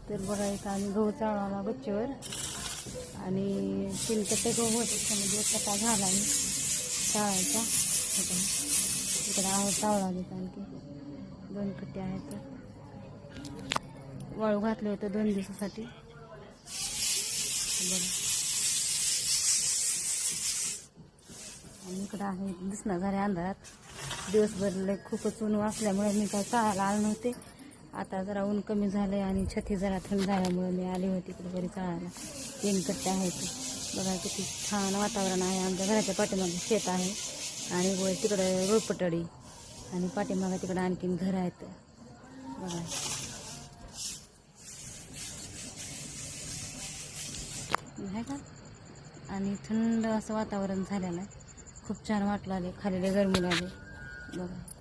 तर बघा इथं आम्ही गहू चाळला गच्चीवर आणि 3 कट्टे गहू होते, म्हणजे 1 कट्टा झाला आणि चाळायचा इकडे आहे चावळा देत आणखी 2 कट्टे आहेत. वाळू घातले होते 2 दिवसासाठी. बघा आणि इकडं आहे दिसणं झाले अंधारात. दिवसभर खूपच ऊन असल्यामुळे मी काय चाळायला आले नव्हते. आता जरा ऊन कमी झालंय आणि छती जरा थंड झाल्यामुळे मी आली होती इकडे घरी चाळायला. 3 कट्टे आहेत. बघा किती छान वातावरण आहे. आमच्या घराच्या पाठीमागे शेत आहे आणि वर तिकडे रोपटडी आणि पाठीमागे तिकडे आणखीन घर आहेत. बघा आहे का, आणि थंड असं वातावरण झालेलं आहे. खूप छान वाटलं आले, खाली गरमी लागले. बघा